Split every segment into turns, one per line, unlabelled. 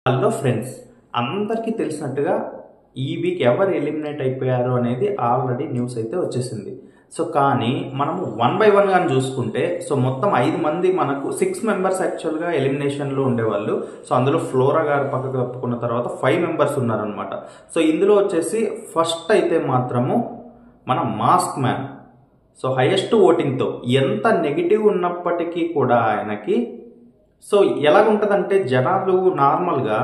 Hello friends, అందరికీ తెలిసినట్టుగా ఈ వీక్ ఎవరు ఎలిమినేట్ అయిపోయారు అనేది ఆల్రెడీ న్యూస్ అయితే వచ్చేసింది. సో కానీ మనము 1 by 1 గాని చూసుకుంటే మొత్తం 5 మంది, మనకు 6 మెంబర్స్ యాక్చువల్గా ఎలిమినేషన్లో ఉండేవాళ్ళు. సో అందులో ఫ్లోరా గారు పక్కకు తప్పుకున్న తర్వాత 5 మెంబర్స్ ఉన్నారనమాట. సో ఇందులో వచ్చేసి ఫస్ట్ అయితే మాత్రము మన మాస్క్ మ్యాన్. సో హైయెస్ట్ ఓటింగ్తో, ఎంత నెగిటివ్ ఉన్నప్పటికీ కూడా ఆయనకి సో ఎలాగుంటుందంటే, జనాలు నార్మల్గా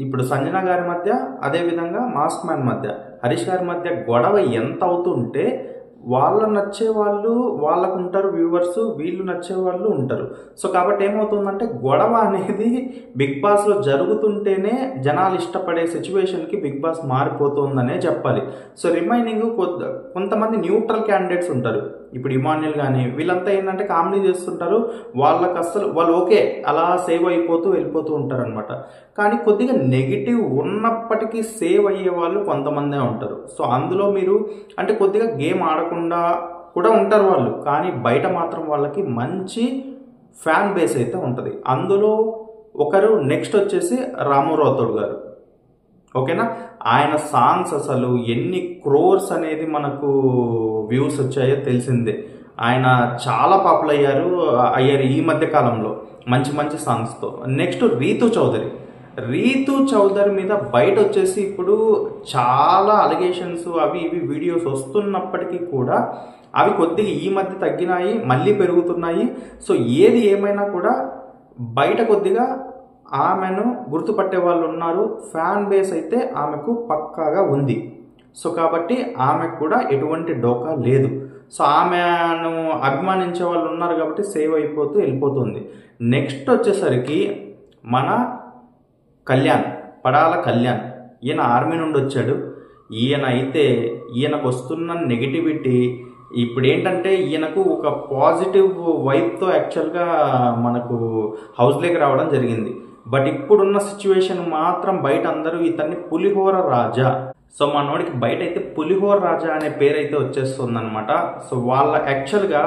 ఇప్పుడు సంజన గారి మధ్య, అదేవిధంగా మాస్క్ మ్యాన్ మధ్య, హరీష్ గారి మధ్య గొడవ ఎంత అవుతుంటే వాళ్ళు నచ్చే వాళ్ళు వాళ్ళకు ఉంటారు వ్యూవర్స్, వీళ్ళు నచ్చే వాళ్ళు ఉంటారు. సో కాబట్టి ఏమవుతుందంటే, గొడవ అనేది బిగ్ బాస్లో జరుగుతుంటేనే జనాలు ఇష్టపడే సిచ్యువేషన్కి బిగ్ బాస్ మారిపోతుందనే చెప్పాలి. సో రిమైనింగ్ కొంతమంది న్యూట్రల్ క్యాండిడేట్స్ ఉంటారు. ఇప్పుడు ఇమాన్యుల్ కానీ వీళ్ళంతా ఏంటంటే కామెడీ చేస్తుంటారు, వాళ్ళకి అస్సలు వాళ్ళు ఓకే అలా సేవ్ అయిపోతూ వెళ్ళిపోతూ ఉంటారు అనమాట. కానీ కొద్దిగా నెగిటివ్ ఉన్నప్పటికీ సేవ్ అయ్యే వాళ్ళు కొంతమందే ఉంటారు. సో అందులో మీరు అంటే కొద్దిగా గేమ్ ఆడకుండా కూడా ఉంటారు వాళ్ళు, కానీ బయట మాత్రం వాళ్ళకి మంచి ఫ్యాన్ బేస్ అయితే ఉంటుంది. అందులో ఒకరు నెక్స్ట్ వచ్చేసి రాము రాథోడ్ గారు. ఓకేనా, ఆయన సాంగ్స్ అసలు ఎన్ని క్రోర్స్ అనేది మనకు వ్యూస్ వచ్చాయో తెలిసిందే. ఆయన చాలా పాపులర్ అయ్యారు ఈ మధ్య కాలంలో మంచి మంచి సాంగ్స్తో. నెక్స్ట్ రీతూ చౌదరి మీద బయట వచ్చేసి ఇప్పుడు చాలా అలిగేషన్స్ అవి ఇవి వీడియోస్ వస్తున్నప్పటికీ కూడా అవి కొద్దిగా ఈ మధ్య తగ్గినాయి, మళ్ళీ పెరుగుతున్నాయి. సో ఏది ఏమైనా కూడా బయట కొద్దిగా ఆమెను గుర్తుపట్టే వాళ్ళు ఉన్నారు, ఫ్యాన్ బేస్ అయితే ఆమెకు పక్కాగా ఉంది. సో కాబట్టి ఆమెకు కూడా ఎటువంటి డోకా లేదు. సో ఆమెను అభిమానించే వాళ్ళు ఉన్నారు కాబట్టి సేవ్ అయిపోతూ వెళ్ళిపోతుంది. నెక్స్ట్ వచ్చేసరికి మన పడాల కళ్యాణ్, ఈయన ఆర్మీ నుండి వచ్చాడు. ఈయనకు వస్తున్న నెగిటివిటీ ఇప్పుడు ఏంటంటే, ఈయనకు ఒక పాజిటివ్ వైబ్తో యాక్చువల్గా మనకు హౌస్లోకి రావడం జరిగింది. బట్ ఇప్పుడున్న సిచ్యువేషన్ మాత్రం బయట అందరూ ఇతన్ని పులిహోర రాజా, సో మనోడికి బయట అయితే పులిహోర రాజా అనే పేరు అయితే వచ్చేస్తుంది అనమాట. సో వాళ్ళ యాక్చువల్గా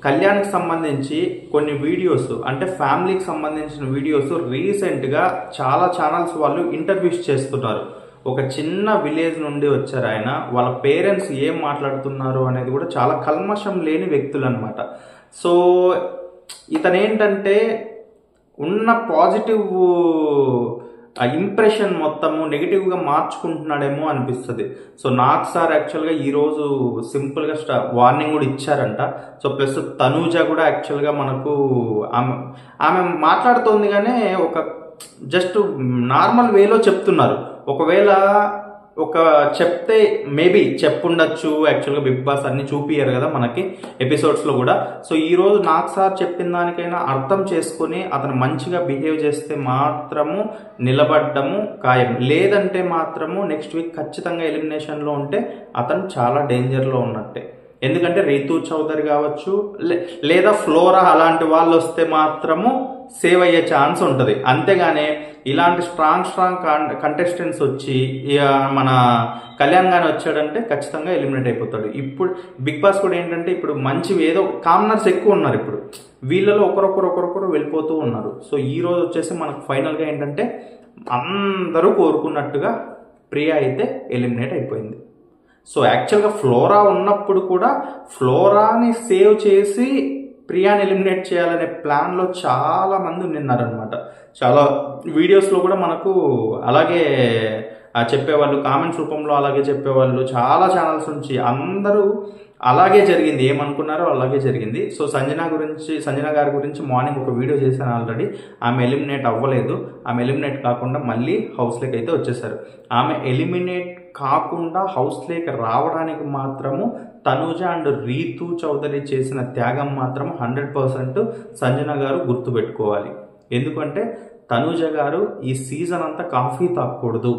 కళ్యాణ్కి సంబంధించి కొన్ని వీడియోస్, అంటే ఫ్యామిలీకి సంబంధించిన వీడియోస్ రీసెంట్గా చాలా ఛానల్స్ వాళ్ళు ఇంటర్వ్యూస్ చేస్తున్నారు. ఒక చిన్న విలేజ్ నుండి వచ్చారు ఆయన, వాళ్ళ పేరెంట్స్ ఏం మాట్లాడుతున్నారు అనేది కూడా చాలా కల్మషం లేని వ్యక్తులు అనమాట. సో ఇతను ఏంటంటే ఉన్న పాజిటివ్ ఇంప్రెషన్ మొత్తము నెగిటివ్గా మార్చుకుంటున్నాడేమో అనిపిస్తుంది. సో నాకు సార్ యాక్చువల్గా ఈరోజు సింపుల్గా వార్నింగ్ కూడా ఇచ్చారంట. సో ప్లస్ తనూజ కూడా యాక్చువల్గా మనకు ఆమె మాట్లాడుతోంది, కానీ ఒక జస్ట్ నార్మల్ వేలో చెప్తున్నారు. ఒకవేళ చెప్తే మేబీ చెప్పుండొచ్చు. యాక్చువల్గా బిగ్ బాస్ అన్ని చూపియ్యారు కదా మనకి ఎపిసోడ్స్లో కూడా. సో ఈరోజు నాకు సార్ చెప్పిన దానికైనా అర్థం చేసుకొని అతను మంచిగా బిహేవ్ చేస్తే మాత్రము నిలబడ్డము ఖాయం, లేదంటే మాత్రము నెక్స్ట్ వీక్ ఖచ్చితంగా ఎలిమినేషన్లో ఉంటే అతను చాలా డేంజర్లో ఉన్నట్టే. ఎందుకంటే రీతూ చౌదరి కావచ్చు, లేదా ఫ్లోరా అలాంటి వాళ్ళు వస్తే మాత్రము సేవ్ అయ్యే ఛాన్స్ ఉంటుంది. అంతేగాని ఇలాంటి స్ట్రాంగ్ కంటెస్టెంట్స్ వచ్చి మన కళ్యాణ్ గాని వచ్చాడంటే ఖచ్చితంగా ఎలిమినేట్ అయిపోతాడు. ఇప్పుడు బిగ్ బాస్ కూడా ఏంటంటే, ఇప్పుడు మంచి ఏదో కామనర్స్ ఎక్కువ ఉన్నారు, ఇప్పుడు వీళ్ళలో ఒకరొకరు వెళ్ళిపోతూ ఉన్నారు. సో ఈ రోజు వచ్చేసి మనకు ఫైనల్గా ఏంటంటే, అందరూ కోరుకున్నట్టుగా ప్రియా అయితే ఎలిమినేట్ అయిపోయింది. సో యాక్చువల్గా ఫ్లోరా ఉన్నప్పుడు కూడా ఫ్లోరాని సేవ్ చేసి ప్రియాని ఎలిమినేట్ చేయాలనే ప్లాన్లో చాలా మంది ఉన్నారనమాట. చాలా వీడియోస్లో కూడా మనకు అలాగే చెప్పేవాళ్ళు, కామెంట్స్ రూపంలో అలాగే చెప్పేవాళ్ళు, చాలా ఛానల్స్ నుంచి అందరూ అలాగే జరిగింది, ఏమనుకున్నారో అలాగే జరిగింది. సో సంజన గారి గురించి మార్నింగ్ ఒక వీడియో చేశాను ఆల్రెడీ. ఆమె ఎలిమినేట్ అవ్వలేదు, ఆమె ఎలిమినేట్ కాకుండా మళ్ళీ హౌస్లోకి అయితే వచ్చేసారు. ఆమె ఎలిమినేట్ కాకుండా హౌస్లోకి రావడానికి మాత్రము తనూజ అండ్ రీతూ చౌదరి చేసిన త్యాగం మాత్రం 100% సంజన గారు గుర్తుపెట్టుకోవాలి. ఎందుకంటే తనూజ గారు ఈ సీజన్ అంతా కాఫీ తాగకూడదు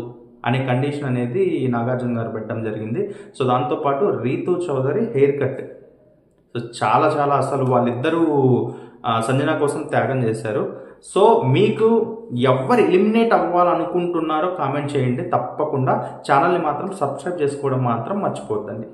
అనే కండిషన్ అనేది నాగార్జున గారు పెట్టడం జరిగింది. సో దాంతోపాటు Rithu Chowdary hair cut, so చాలా అసలు వాళ్ళిద్దరూ సంజన కోసం త్యాగం చేశారు. సో మీకు ఎవరు ఎలిమినేట్ అవ్వాలనుకుంటున్నారో కామెంట్ చేయండి. తప్పకుండా ఛానల్ని మాత్రం సబ్స్క్రైబ్ చేసుకోవడం మాత్రం మర్చిపోద్దండి.